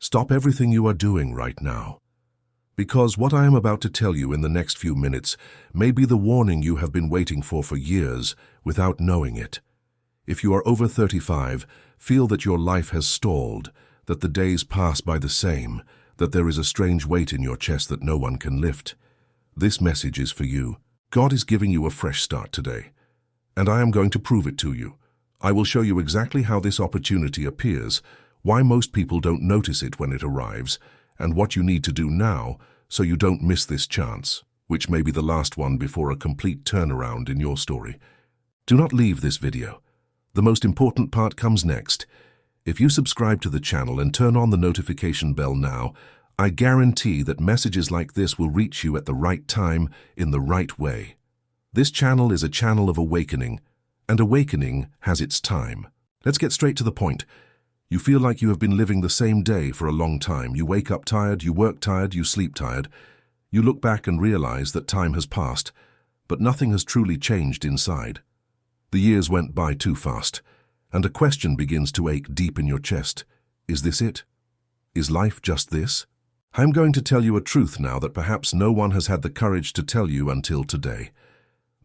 Stop everything you are doing right now. Because what I am about to tell you in the next few minutes may be the warning you have been waiting for years without knowing it. If you are over 35, feel that your life has stalled, that the days pass by the same, that there is a strange weight in your chest that no one can lift. This message is for you. God is giving you a fresh start today, and I am going to prove it to you. I will show you exactly how this opportunity appears, why most people don't notice it when it arrives, and what you need to do now so you don't miss this chance, which may be the last one before a complete turnaround in your story. Do not leave this video. The most important part comes next. If you subscribe to the channel and turn on the notification bell now, I guarantee that messages like this will reach you at the right time, in the right way. This channel is a channel of awakening, and awakening has its time. Let's get straight to the point. You feel like you have been living the same day for a long time. You wake up tired, you work tired, you sleep tired. You look back and realize that time has passed, but nothing has truly changed inside. The years went by too fast, and a question begins to ache deep in your chest. Is this it? Is life just this? I'm going to tell you a truth now that perhaps no one has had the courage to tell you until today.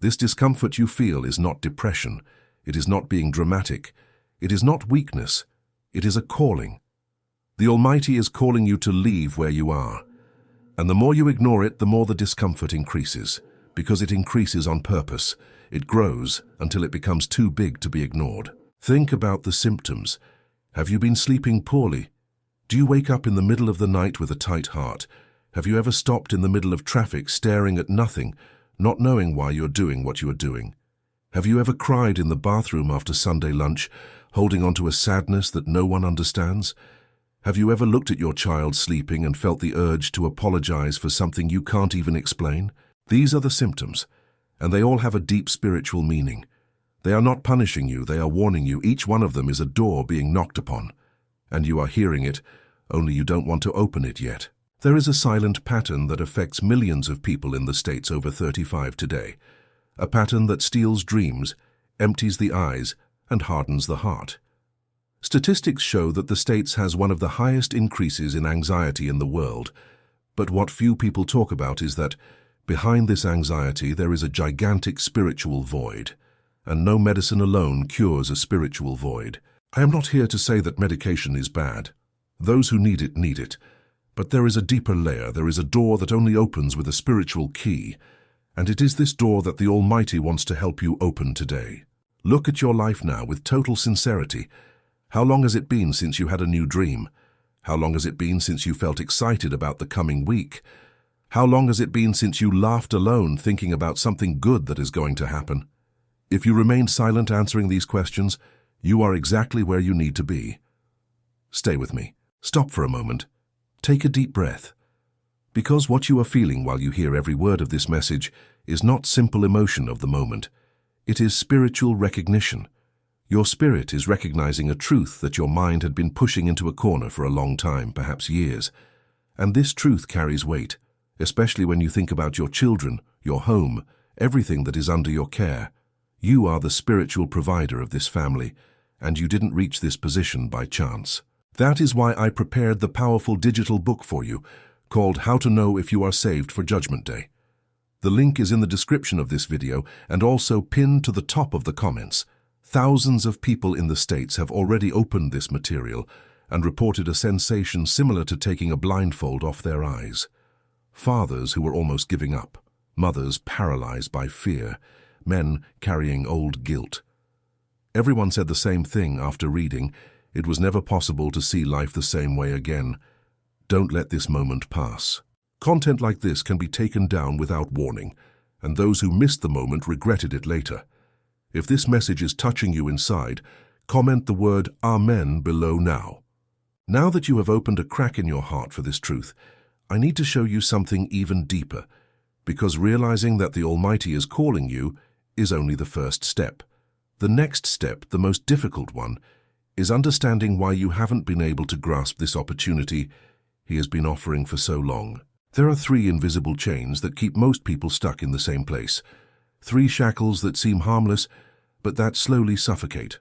This discomfort you feel is not depression. It is not being dramatic. It is not weakness. It is a calling. The Almighty is calling you to leave where you are. And the more you ignore it, the more the discomfort increases, because it increases on purpose. It grows until it becomes too big to be ignored. Think about the symptoms. Have you been sleeping poorly? Do you wake up in the middle of the night with a tight heart? Have you ever stopped in the middle of traffic staring at nothing, not knowing why you're doing what you are doing? Have you ever cried in the bathroom after Sunday lunch, holding on to a sadness that no one understands? Have you ever looked at your child sleeping and felt the urge to apologize for something you can't even explain? These are the symptoms, and they all have a deep spiritual meaning. They are not punishing you, they are warning you. Each one of them is a door being knocked upon, and you are hearing it, only you don't want to open it yet. There is a silent pattern that affects millions of people in the States over 35 today. A pattern that steals dreams, empties the eyes, and hardens the heart. Statistics show that the States has one of the highest increases in anxiety in the world, but what few people talk about is that behind this anxiety there is a gigantic spiritual void, and no medicine alone cures a spiritual void. I am not here to say that medication is bad. Those who need it, but there is a deeper layer. There is a door that only opens with a spiritual key, and it is this door that the Almighty wants to help you open today. Look at your life now with total sincerity. How long has it been since you had a new dream? How long has it been since you felt excited about the coming week? How long has it been since you laughed alone thinking about something good that is going to happen? If you remain silent answering these questions, you are exactly where you need to be. Stay with me. Stop for a moment. Take a deep breath. Because what you are feeling while you hear every word of this message is not simple emotion of the moment. It is spiritual recognition. Your spirit is recognizing a truth that your mind had been pushing into a corner for a long time, perhaps years. And this truth carries weight, especially when you think about your children, your home, everything that is under your care. You are the spiritual provider of this family, and you didn't reach this position by chance. That is why I prepared the powerful digital book for you, called How to Know If You Are Saved for Judgment Day. The link is in the description of this video and also pinned to the top of the comments. Thousands of people in the States have already opened this material and reported a sensation similar to taking a blindfold off their eyes. Fathers who were almost giving up, mothers paralyzed by fear, men carrying old guilt. Everyone said the same thing after reading. It was never possible to see life the same way again. Don't let this moment pass. Content like this can be taken down without warning, and those who missed the moment regretted it later. If this message is touching you inside, comment the word Amen below now. Now that you have opened a crack in your heart for this truth, I need to show you something even deeper, because realizing that the Almighty is calling you is only the first step. The next step, the most difficult one, is understanding why you haven't been able to grasp this opportunity He has been offering for so long. There are 3 invisible chains that keep most people stuck in the same place. 3 shackles that seem harmless, but that slowly suffocate.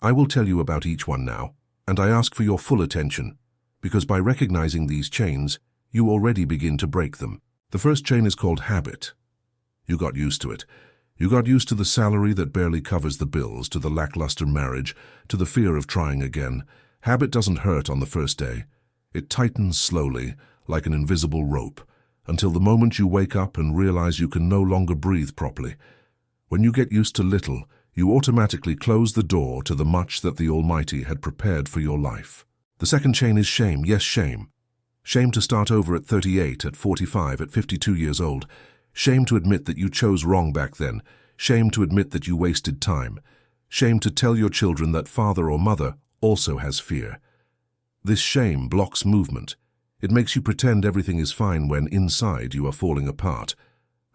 I will tell you about each one now, and I ask for your full attention, because by recognizing these chains, you already begin to break them. The first chain is called habit. You got used to it. You got used to the salary that barely covers the bills, to the lackluster marriage, to the fear of trying again. Habit doesn't hurt on the first day. It tightens slowly, like an invisible rope, until the moment you wake up and realize you can no longer breathe properly. When you get used to little, you automatically close the door to the much that the Almighty had prepared for your life. The second chain is shame. Yes, shame. Shame to start over at 38, at 45, at 52 years old. Shame to admit that you chose wrong back then. Shame to admit that you wasted time. Shame to tell your children that father or mother also has fear. This shame blocks movement. It makes you pretend everything is fine when inside you are falling apart.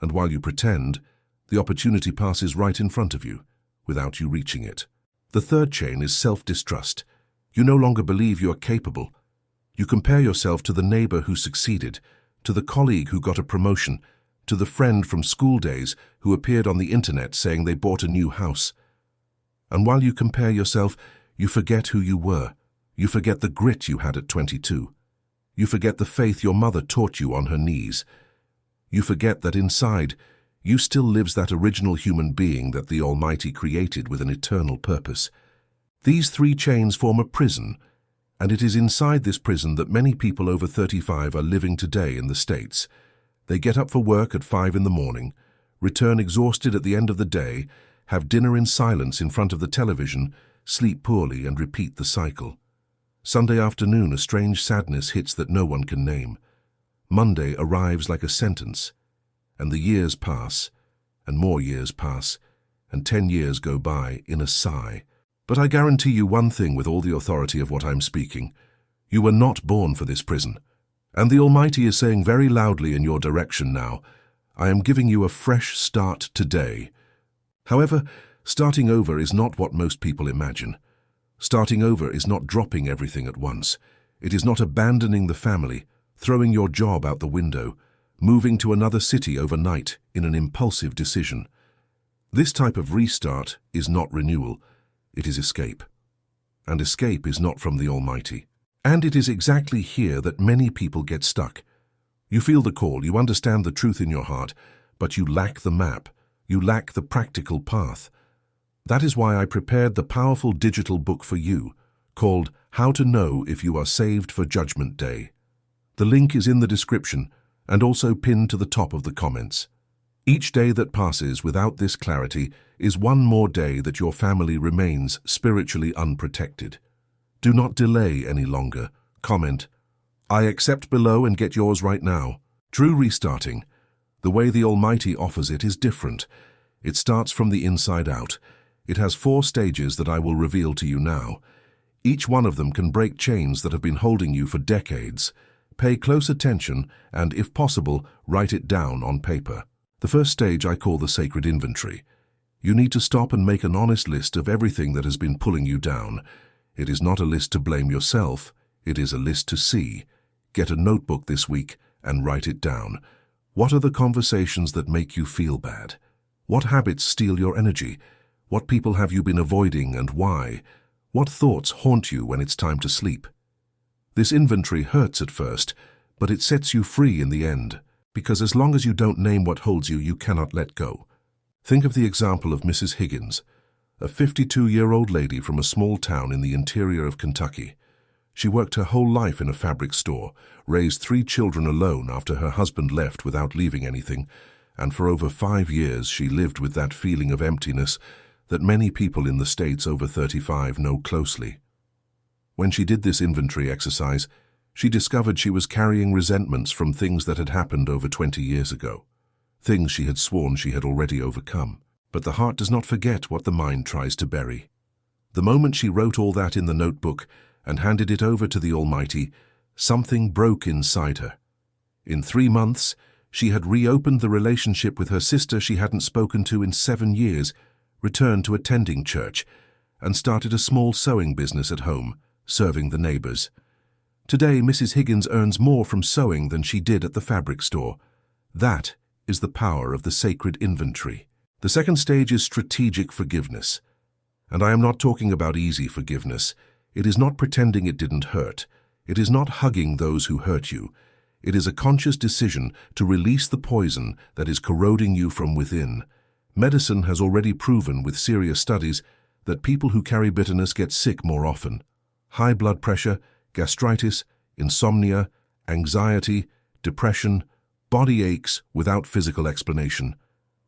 And while you pretend, the opportunity passes right in front of you, without you reaching it. The third chain is self-distrust. You no longer believe you are capable. You compare yourself to the neighbor who succeeded, to the colleague who got a promotion, to the friend from school days who appeared on the internet saying they bought a new house. And while you compare yourself, you forget who you were. You forget the grit you had at 22. You forget the faith your mother taught you on her knees. You forget that inside, you still lives that original human being that the Almighty created with an eternal purpose. These three chains form a prison, and it is inside this prison that many people over 35 are living today in the States. They get up for work at 5 in the morning, return exhausted at the end of the day, have dinner in silence in front of the television, sleep poorly and repeat the cycle. Sunday afternoon, a strange sadness hits that no one can name. Monday arrives like a sentence, and the years pass, and more years pass, and 10 years go by in a sigh. But I guarantee you one thing with all the authority of what I'm speaking. You were not born for this prison. And the Almighty is saying very loudly in your direction now, I am giving you a fresh start today. However, starting over is not what most people imagine. Starting over is not dropping everything at once. It is not abandoning the family, throwing your job out the window, moving to another city overnight in an impulsive decision. This type of restart is not renewal. It is escape. And escape is not from the Almighty. And it is exactly here that many people get stuck. You feel the call, you understand the truth in your heart, but you lack the map. You lack the practical path. That is why I prepared the powerful digital book for you, called How to Know If You Are Saved for Judgment Day. The link is in the description and also pinned to the top of the comments. Each day that passes without this clarity is one more day that your family remains spiritually unprotected. Do not delay any longer. Comment, I accept below and get yours right now. True restarting. The way the Almighty offers it is different. It starts from the inside out. It has 4 stages that I will reveal to you now. Each one of them can break chains that have been holding you for decades. Pay close attention and, if possible, write it down on paper. The first stage I call the sacred inventory. You need to stop and make an honest list of everything that has been pulling you down. It is not a list to blame yourself. It is a list to see. Get a notebook this week and write it down. What are the conversations that make you feel bad? What habits steal your energy? What people have you been avoiding and why? What thoughts haunt you when it's time to sleep? This inventory hurts at first, but it sets you free in the end. Because as long as you don't name what holds you, you cannot let go. Think of the example of Mrs. Higgins, a 52-year-old lady from a small town in the interior of Kentucky. She worked her whole life in a fabric store, raised 3 children alone after her husband left without leaving anything, and for over 5 years she lived with that feeling of emptiness that many people in the States over 35 know closely. When she did this inventory exercise, she discovered she was carrying resentments from things that had happened over 20 years ago, things she had sworn she had already overcome. But the heart does not forget what the mind tries to bury. The moment she wrote all that in the notebook and handed it over to the Almighty, something broke inside her. In 3 months, she had reopened the relationship with her sister she hadn't spoken to in 7 years, returned to attending church, and started a small sewing business at home, serving the neighbors. Today, Mrs. Higgins earns more from sewing than she did at the fabric store. That is the power of the sacred inventory. The second stage is strategic forgiveness. And I am not talking about easy forgiveness. It is not pretending it didn't hurt. It is not hugging those who hurt you. It is a conscious decision to release the poison that is corroding you from within. Medicine has already proven with serious studies that people who carry bitterness get sick more often. High blood pressure, gastritis, insomnia, anxiety, depression, body aches without physical explanation.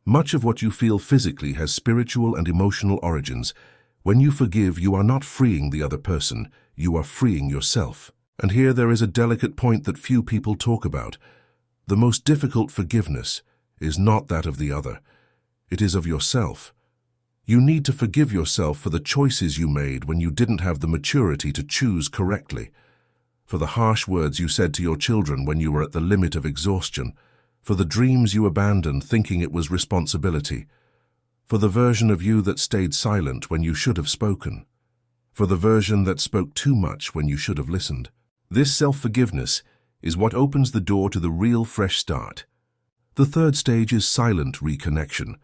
Much of what you feel physically has spiritual and emotional origins. When you forgive, you are not freeing the other person, you are freeing yourself. And here there is a delicate point that few people talk about. The most difficult forgiveness is not that of the other. It is of yourself. You need to forgive yourself for the choices you made when you didn't have the maturity to choose correctly, for the harsh words you said to your children when you were at the limit of exhaustion, for the dreams you abandoned thinking it was responsibility, for the version of you that stayed silent when you should have spoken, for the version that spoke too much when you should have listened. This self-forgiveness is what opens the door to the real fresh start. The third stage is silent reconnection.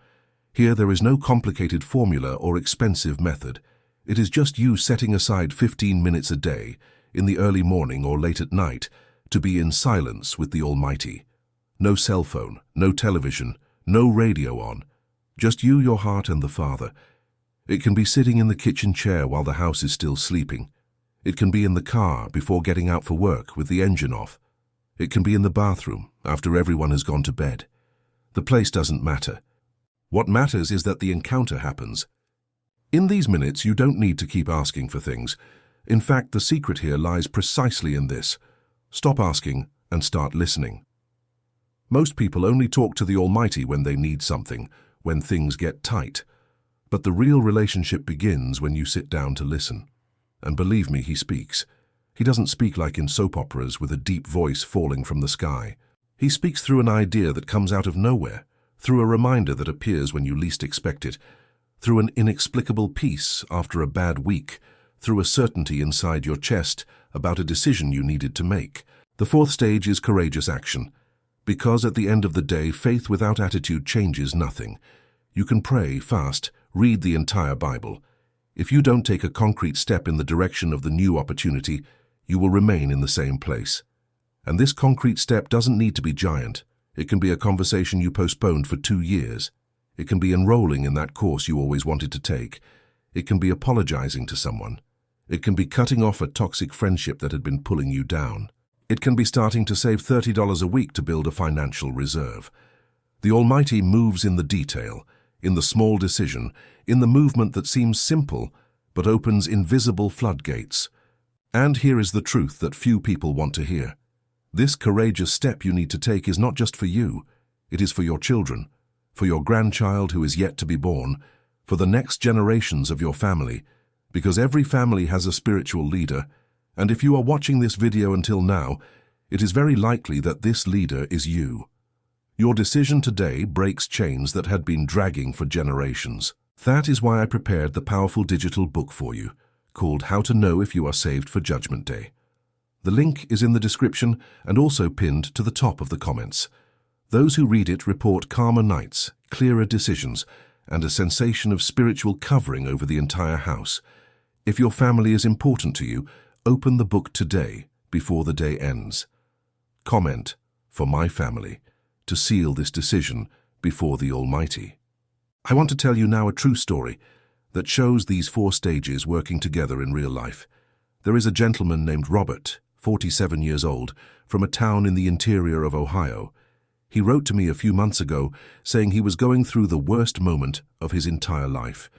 Here there is no complicated formula or expensive method. It is just you setting aside 15 minutes a day, in the early morning or late at night, to be in silence with the Almighty. No cell phone, no television, no radio on. Just you, your heart, and the Father. It can be sitting in the kitchen chair while the house is still sleeping. It can be in the car before getting out for work with the engine off. It can be in the bathroom after everyone has gone to bed. The place doesn't matter. What matters is that the encounter happens. In these minutes, you don't need to keep asking for things. In fact, the secret here lies precisely in this. Stop asking and start listening. Most people only talk to the Almighty when they need something, when things get tight. But the real relationship begins when you sit down to listen. And believe me, he speaks. He doesn't speak like in soap operas with a deep voice falling from the sky. He speaks through an idea that comes out of nowhere, through a reminder that appears when you least expect it, through an inexplicable peace after a bad week, through a certainty inside your chest about a decision you needed to make. The fourth stage is courageous action, because at the end of the day, faith without attitude changes nothing. You can pray, fast, read the entire Bible. If you don't take a concrete step in the direction of the new opportunity, you will remain in the same place. And this concrete step doesn't need to be giant. It can be a conversation you postponed for 2 years. It can be enrolling in that course you always wanted to take. It can be apologizing to someone. It can be cutting off a toxic friendship that had been pulling you down. It can be starting to save $30 a week to build a financial reserve. The Almighty moves in the detail, in the small decision, in the movement that seems simple but opens invisible floodgates. And here is the truth that few people want to hear. This courageous step you need to take is not just for you. It is for your children, for your grandchild who is yet to be born, for the next generations of your family, because every family has a spiritual leader, and if you are watching this video until now, it is very likely that this leader is you. Your decision today breaks chains that had been dragging for generations. That is why I prepared the powerful digital book for you, called How to Know If You Are Saved for Judgment Day. The link is in the description and also pinned to the top of the comments. Those who read it report calmer nights, clearer decisions, and a sensation of spiritual covering over the entire house. If your family is important to you, open the book today, before the day ends. Comment, for my family, to seal this decision before the Almighty. I want to tell you now a true story that shows these 4 stages working together in real life. There is a gentleman named Robert, 47 years old, from a town in the interior of Ohio. He wrote to me a few months ago saying he was going through the worst moment of his entire life.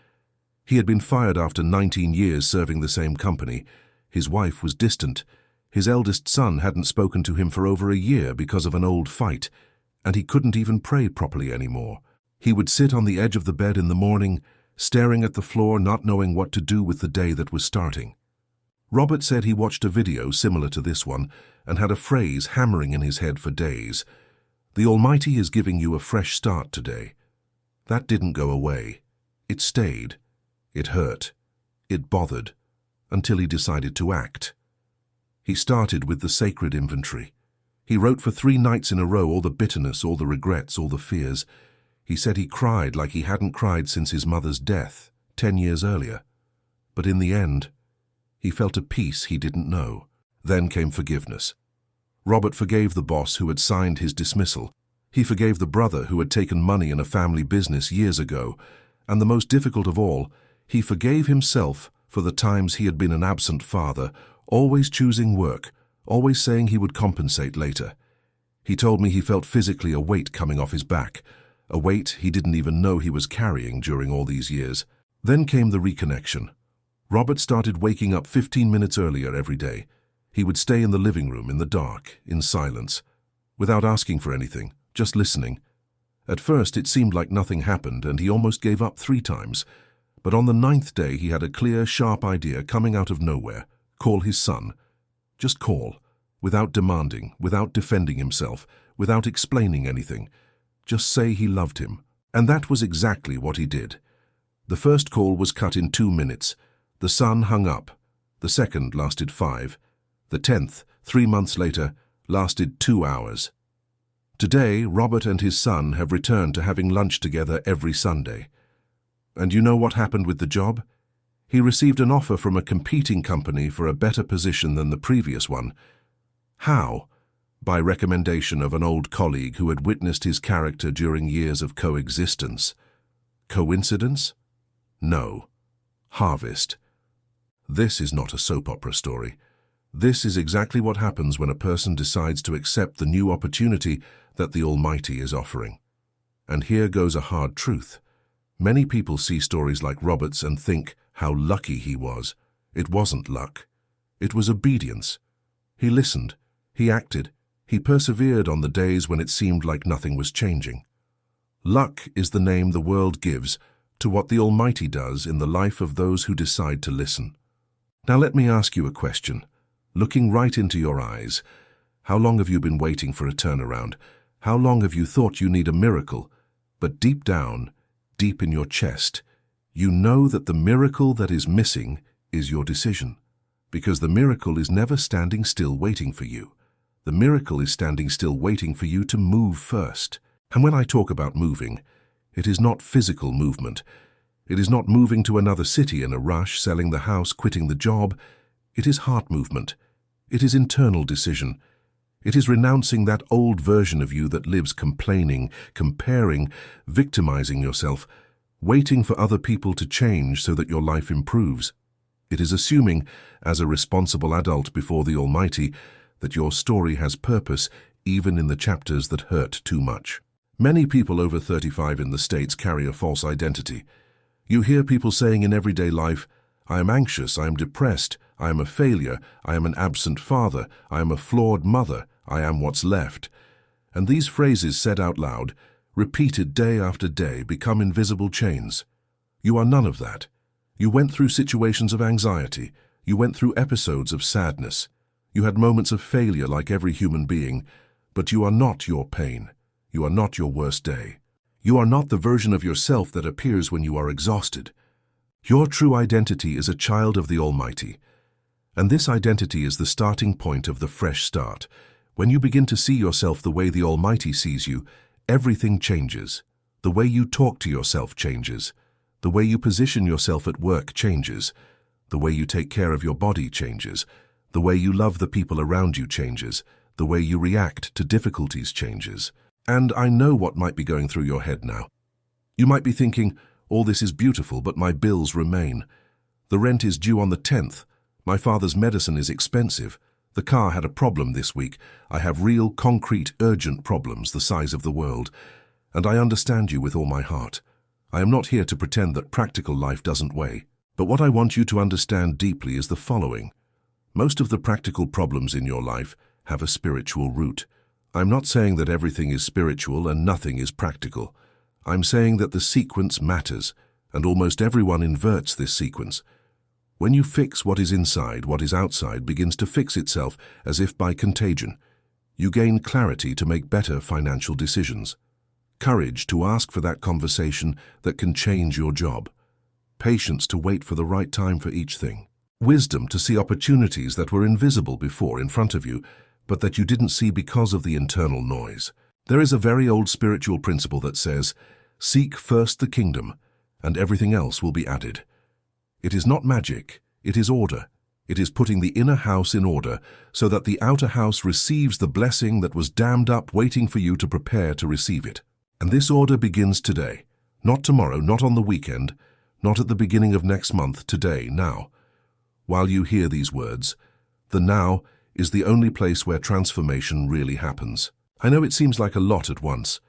He had been fired after 19 years serving the same company. His wife was distant. His eldest son hadn't spoken to him for over a year because of an old fight, and he couldn't even pray properly anymore. He would sit on the edge of the bed in the morning, staring at the floor, not knowing what to do with the day that was starting. Robert said he watched a video similar to this one and had a phrase hammering in his head for days. The Almighty is giving you a fresh start today. That didn't go away. It stayed. It hurt. It bothered, until he decided to act. He started with the sacred inventory. He wrote for 3 nights in a row all the bitterness, all the regrets, all the fears. He said he cried like he hadn't cried since his mother's death, 10 years earlier. But in the end, he felt a peace he didn't know. Then came forgiveness. Robert forgave the boss who had signed his dismissal. He forgave the brother who had taken money in a family business years ago. And the most difficult of all, he forgave himself for the times he had been an absent father, always choosing work, always saying he would compensate later. He told me he felt physically a weight coming off his back, a weight he didn't even know he was carrying during all these years. Then came the reconnection. Robert started waking up 15 minutes earlier every day. He would stay in the living room in the dark, in silence, without asking for anything, just listening. At first it seemed like nothing happened and he almost gave up 3 times. But on the 9th day he had a clear, sharp idea coming out of nowhere. Call his son. Just call, without demanding, without defending himself, without explaining anything. Just say he loved him. And that was exactly what he did. The first call was cut in 2 minutes. The son hung up. The second lasted 5. The 10th, 3 months later, lasted 2 hours. Today, Robert and his son have returned to having lunch together every Sunday. And you know what happened with the job? He received an offer from a competing company for a better position than the previous one. How? By recommendation of an old colleague who had witnessed his character during years of coexistence. Coincidence? No. Harvest. This is not a soap opera story. This is exactly what happens when a person decides to accept the new opportunity that the Almighty is offering. And here goes a hard truth. Many people see stories like Robert's and think how lucky he was. It wasn't luck. It was obedience. He listened. He acted. He persevered on the days when it seemed like nothing was changing. Luck is the name the world gives to what the Almighty does in the life of those who decide to listen. Now let me ask you a question. Looking right into your eyes, how long have you been waiting for a turnaround? How long have you thought you need a miracle? But deep down, deep in your chest, you know that the miracle that is missing is your decision. Because the miracle is never standing still waiting for you. The miracle is standing still waiting for you to move first. And when I talk about moving, it is not physical movement. It is not moving to another city in a rush, selling the house, quitting the job. It is heart movement. It is internal decision. It is renouncing that old version of you that lives complaining, comparing, victimizing yourself, waiting for other people to change so that your life improves. It is assuming, as a responsible adult before the Almighty, that your story has purpose even in the chapters that hurt too much. Many people over 35 in the States carry a false identity. You hear people saying in everyday life, I am anxious, I am depressed, I am a failure, I am an absent father, I am a flawed mother, I am what's left. And these phrases said out loud, repeated day after day, become invisible chains. You are none of that. You went through situations of anxiety. You went through episodes of sadness. You had moments of failure like every human being, but you are not your pain. You are not your worst day. You are not the version of yourself that appears when you are exhausted. Your true identity is a child of the Almighty. And this identity is the starting point of the fresh start. When you begin to see yourself the way the Almighty sees you, everything changes. The way you talk to yourself changes. The way you position yourself at work changes. The way you take care of your body changes. The way you love the people around you changes. The way you react to difficulties changes. And I know what might be going through your head now. You might be thinking, all this is beautiful, but my bills remain. The rent is due on the 10th. My father's medicine is expensive. The car had a problem this week. I have real, concrete, urgent problems the size of the world. And I understand you with all my heart. I am not here to pretend that practical life doesn't weigh. But what I want you to understand deeply is the following. Most of the practical problems in your life have a spiritual root. I'm not saying that everything is spiritual and nothing is practical. I'm saying that the sequence matters, and almost everyone inverts this sequence. When you fix what is inside, what is outside begins to fix itself as if by contagion. You gain clarity to make better financial decisions. Courage to ask for that conversation that can change your job. Patience to wait for the right time for each thing. Wisdom to see opportunities that were invisible before in front of you, but that you didn't see because of the internal noise. There is a very old spiritual principle that says, seek first the kingdom, and everything else will be added. It is not magic, it is order. It is putting the inner house in order so that the outer house receives the blessing that was dammed up waiting for you to prepare to receive it. And this order begins today. Not tomorrow, not on the weekend, not at the beginning of next month, today, now. While you hear these words, the now is the only place where transformation really happens. I know it seems like a lot at once.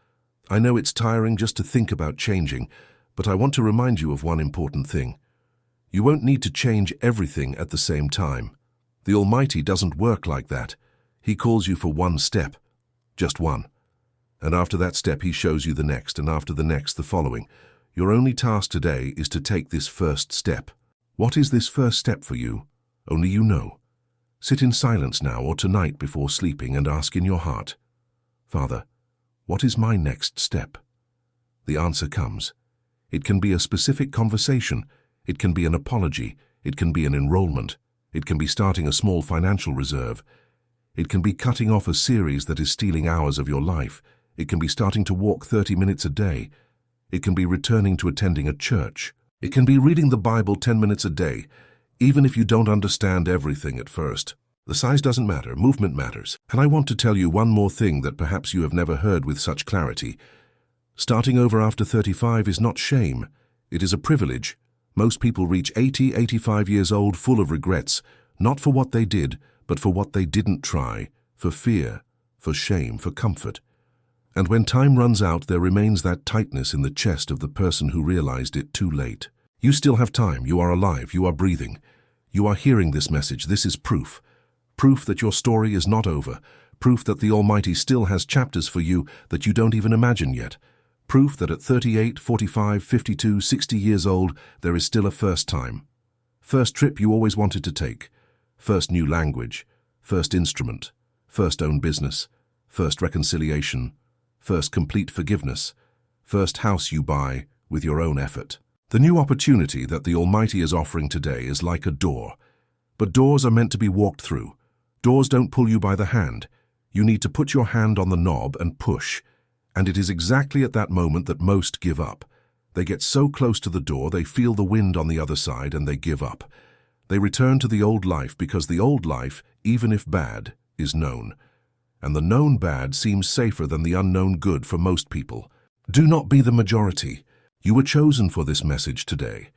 I know it's tiring just to think about changing, but I want to remind you of one important thing. You won't need to change everything at the same time. The Almighty doesn't work like that. He calls you for one step, just one. And after that step, He shows you the next, and after the next, the following. Your only task today is to take this first step. What is this first step for you? Only you know. Sit in silence now or tonight before sleeping and ask in your heart, Father, what is my next step? The answer comes. It can be a specific conversation. It can be an apology. It can be an enrollment. It can be starting a small financial reserve. It can be cutting off a series that is stealing hours of your life. It can be starting to walk 30 minutes a day. It can be returning to attending a church. It can be reading the Bible 10 minutes a day, even if you don't understand everything at first. The size doesn't matter, movement matters. And I want to tell you one more thing that perhaps you have never heard with such clarity. Starting over after 35 is not shame. It is a privilege. Most people reach 80, 85 years old full of regrets, not for what they did, but for what they didn't try, for fear, for shame, for comfort. And when time runs out, there remains that tightness in the chest of the person who realized it too late. You still have time. You are alive. You are breathing. You are hearing this message. This is proof. Proof that your story is not over. Proof that the Almighty still has chapters for you that you don't even imagine yet. Proof that at 38, 45, 52, 60 years old, there is still a first time. First trip you always wanted to take. First new language. First instrument. First own business. First reconciliation. First complete forgiveness. First house you buy with your own effort. The new opportunity that the Almighty is offering today is like a door. But doors are meant to be walked through. Doors don't pull you by the hand. You need to put your hand on the knob and push. And it is exactly at that moment that most give up. They get so close to the door, they feel the wind on the other side, and they give up. They return to the old life because the old life, even if bad, is known. And the known bad seems safer than the unknown good for most people. Do not be the majority. You were chosen for this message today.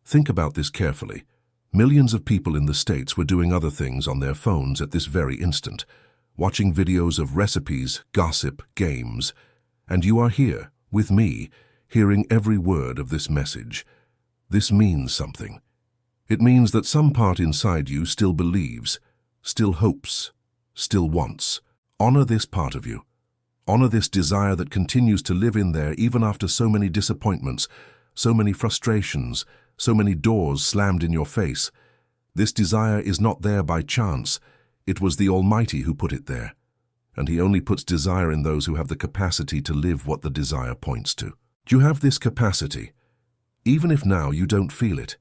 Think about this carefully. Millions of people in the States were doing other things on their phones at this very instant, watching videos of recipes, gossip, games. And you are here, with me, hearing every word of this message. This means something. It means that some part inside you still believes, still hopes, still wants. Honor this part of you. Honor this desire that continues to live in there even after so many disappointments, so many frustrations, so many doors slammed in your face. This desire is not there by chance. It was the Almighty who put it there. And He only puts desire in those who have the capacity to live what the desire points to. You have this capacity. Even if now you don't feel it,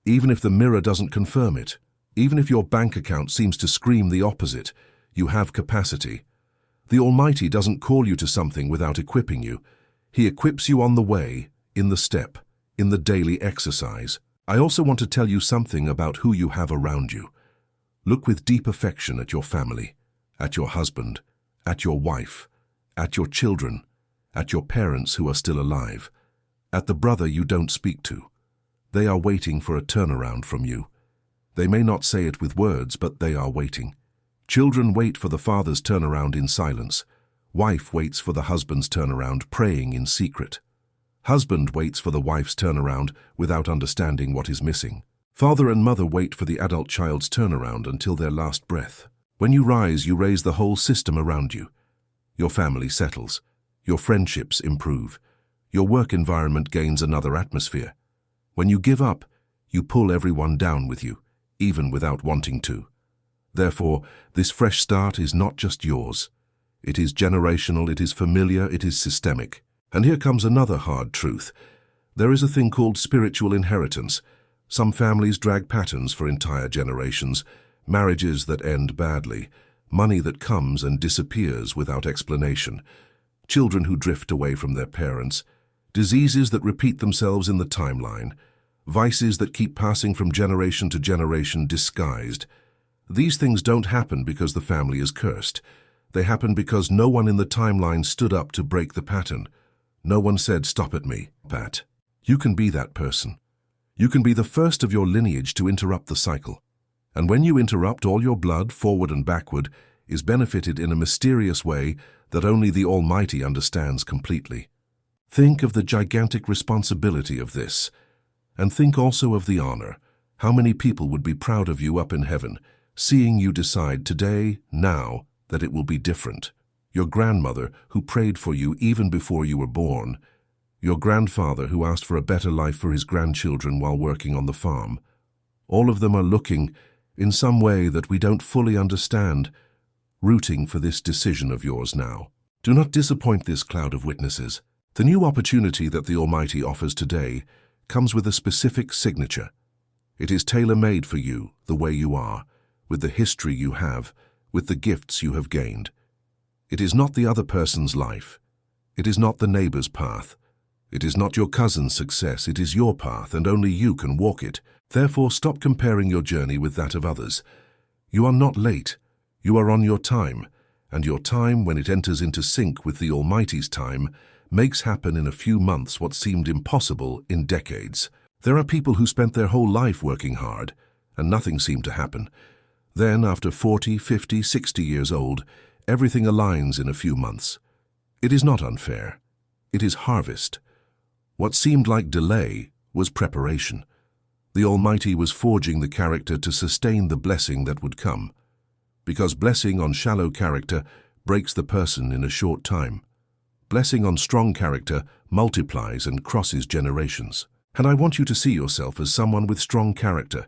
even if the mirror doesn't confirm it, even if your bank account seems to scream the opposite, you have capacity. The Almighty doesn't call you to something without equipping you. He equips you on the way, in the step, in the daily exercise. I also want to tell you something about who you have around you. Look with deep affection at your family, at your husband, at your wife, at your children, at your parents who are still alive, at the brother you don't speak to. They are waiting for a turnaround from you. They may not say it with words, but they are waiting. Children wait for the father's turnaround in silence. Wife waits for the husband's turnaround, praying in secret. Husband waits for the wife's turnaround without understanding what is missing. Father and mother wait for the adult child's turnaround until their last breath. When you rise, you raise the whole system around you. Your family settles. Your friendships improve. Your work environment gains another atmosphere. When you give up, you pull everyone down with you, even without wanting to. Therefore, this fresh start is not just yours. It is generational, it is familiar, it is systemic. And here comes another hard truth. There is a thing called spiritual inheritance. Some families drag patterns for entire generations, marriages that end badly, money that comes and disappears without explanation, children who drift away from their parents, diseases that repeat themselves in the timeline. vices that keep passing from generation to generation disguised. These things don't happen because the family is cursed. They happen because no one in the timeline stood up to break the pattern. No one said, "Stop at me, Pat." You can be that person. You can be the first of your lineage to interrupt the cycle. And when you interrupt, all your blood, forward and backward, is benefited in a mysterious way that only the Almighty understands completely. Think of the gigantic responsibility of this, and think also of the honor. How many people would be proud of you up in heaven, seeing you decide today, now, that it will be different? Your grandmother, who prayed for you even before you were born. Your grandfather, who asked for a better life for his grandchildren while working on the farm. All of them are looking, in some way that we don't fully understand, rooting for this decision of yours now. Do not disappoint this cloud of witnesses. The new opportunity that the Almighty offers today comes with a specific signature. It is tailor-made for you, the way you are, with the history you have, with the gifts you have gained. It is not the other person's life. It is not the neighbor's path. It is not your cousin's success. It is your path, and only you can walk it. Therefore, stop comparing your journey with that of others. You are not late. You are on your time, and your time, when it enters into sync with the Almighty's time, makes happen in a few months what seemed impossible in decades. There are people who spent their whole life working hard, and nothing seemed to happen. Then, after 40, 50, 60 years old, everything aligns in a few months. It is not unfair. It is harvest. What seemed like delay was preparation. The Almighty was forging the character to sustain the blessing that would come. Because blessing on shallow character breaks the person in a short time. Blessing on strong character multiplies and crosses generations. And I want you to see yourself as someone with strong character.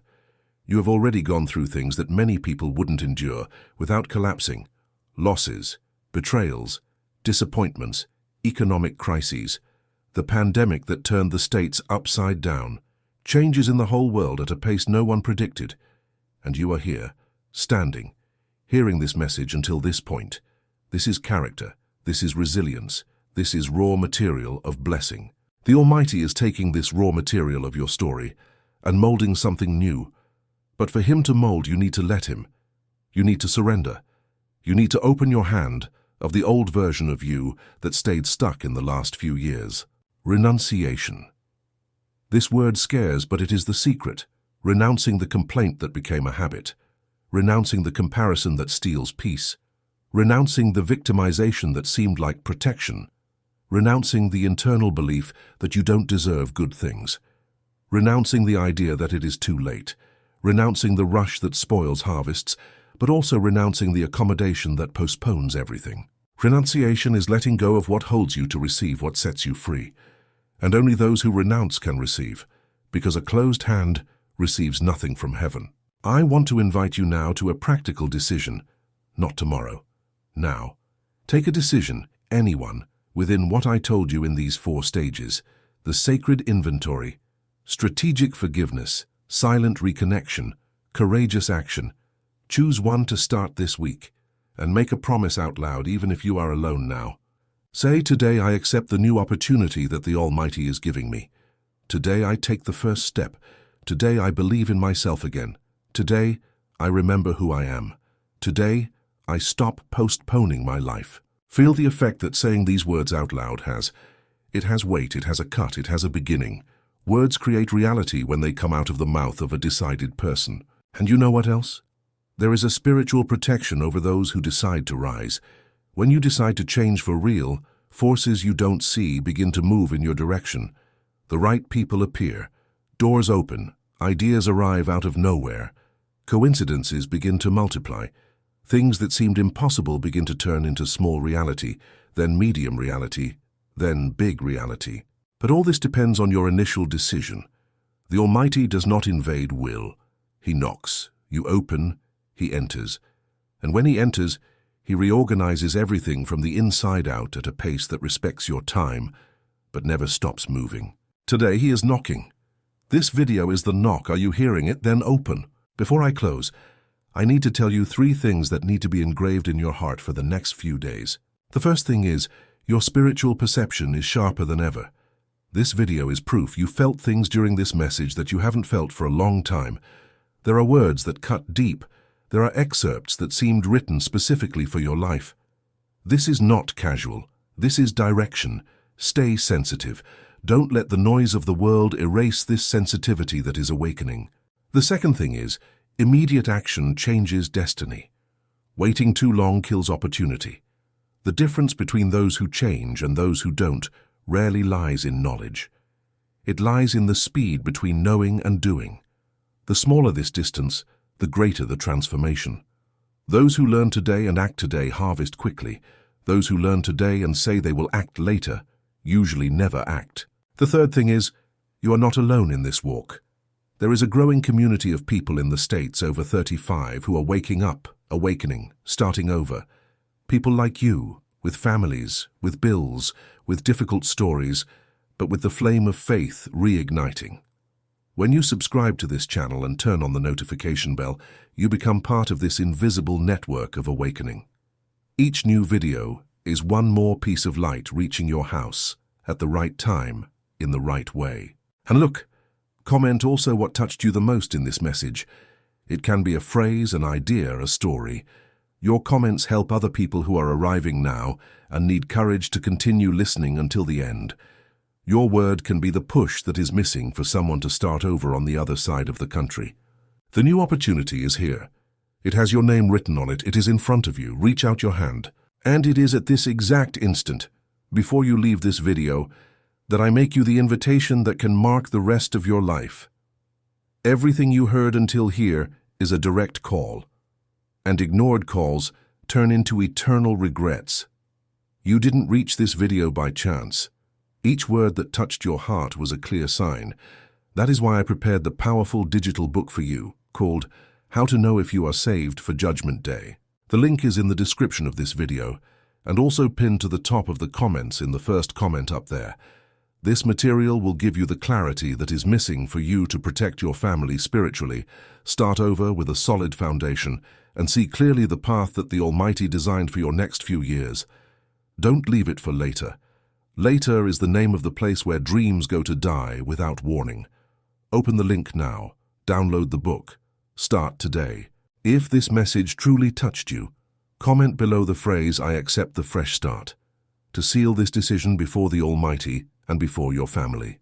You have already gone through things that many people wouldn't endure without collapsing. Losses, betrayals, disappointments, economic crises, the pandemic that turned the states upside down, changes in the whole world at a pace no one predicted. And you are here, standing, hearing this message until this point. This is character. This is resilience. This is raw material of blessing. The Almighty is taking this raw material of your story and molding something new. But for Him to mold, you need to let Him. You need to surrender. You need to open your hand of the old version of you that stayed stuck in the last few years. Renunciation. This word scares, but it is the secret. Renouncing the complaint that became a habit. Renouncing the comparison that steals peace. Renouncing the victimization that seemed like protection. Renouncing the internal belief that you don't deserve good things. Renouncing the idea that it is too late. Renouncing the rush that spoils harvests, but also renouncing the accommodation that postpones everything. Renunciation is letting go of what holds you to receive what sets you free. And only those who renounce can receive, because a closed hand receives nothing from heaven. I want to invite you now to a practical decision, not tomorrow, now. Take a decision, anyone, within what I told you in these 4 stages: the sacred inventory, strategic forgiveness, silent reconnection, courageous action. Choose one to start this week, and make a promise out loud even if you are alone now. Say, today I accept the new opportunity that the Almighty is giving me. Today I take the first step. Today I believe in myself again. Today I remember who I am. Today I stop postponing my life. Feel the effect that saying these words out loud has. It has weight, it has a cut, it has a beginning. Words create reality when they come out of the mouth of a decided person. And you know what else? There is a spiritual protection over those who decide to rise. When you decide to change for real, forces you don't see begin to move in your direction. The right people appear. Doors open. Ideas arrive out of nowhere. Coincidences begin to multiply. Things that seemed impossible begin to turn into small reality, then medium reality, then big reality. But all this depends on your initial decision. The Almighty does not invade will. He knocks. You open. He enters. And when He enters, He reorganizes everything from the inside out at a pace that respects your time, but never stops moving. Today He is knocking. This video is the knock. Are you hearing it? Then open. Before I close, I need to tell you 3 things that need to be engraved in your heart for the next few days. The first thing is, your spiritual perception is sharper than ever. This video is proof you felt things during this message that you haven't felt for a long time. There are words that cut deep. There are excerpts that seemed written specifically for your life. This is not casual. This is direction. Stay sensitive. Don't let the noise of the world erase this sensitivity that is awakening. The second thing is, immediate action changes destiny. Waiting too long kills opportunity. The difference between those who change and those who don't rarely lies in knowledge. It lies in the speed between knowing and doing. The smaller this distance, the greater the transformation. Those who learn today and act today harvest quickly. Those who learn today and say they will act later usually never act. The third thing is, you are not alone in this walk. There is a growing community of people in the States over 35 who are waking up, awakening, starting over. People like you, with families, with bills, with difficult stories, but with the flame of faith reigniting. When you subscribe to this channel and turn on the notification bell, you become part of this invisible network of awakening. Each new video is one more piece of light reaching your house at the right time, in the right way. And look, comment also what touched you the most in this message. It can be a phrase, an idea, a story. Your comments help other people who are arriving now and need courage to continue listening until the end. Your word can be the push that is missing for someone to start over on the other side of the country. The new opportunity is here. It has your name written on it. It is in front of you. Reach out your hand. And it is at this exact instant, before you leave this video, that I make you the invitation that can mark the rest of your life. Everything you heard until here is a direct call, and ignored calls turn into eternal regrets. You didn't reach this video by chance. Each word that touched your heart was a clear sign. That is why I prepared the powerful digital book for you, called How to Know If You Are Saved for Judgment Day. The link is in the description of this video, and also pinned to the top of the comments in the first comment up there. This material will give you the clarity that is missing for you to protect your family spiritually, start over with a solid foundation, and see clearly the path that the Almighty designed for your next few years. Don't leave it for later. Later is the name of the place where dreams go to die without warning. Open the link now. Download the book. Start today. If this message truly touched you, comment below the phrase, "I accept the fresh start," to seal this decision before the Almighty and before your family.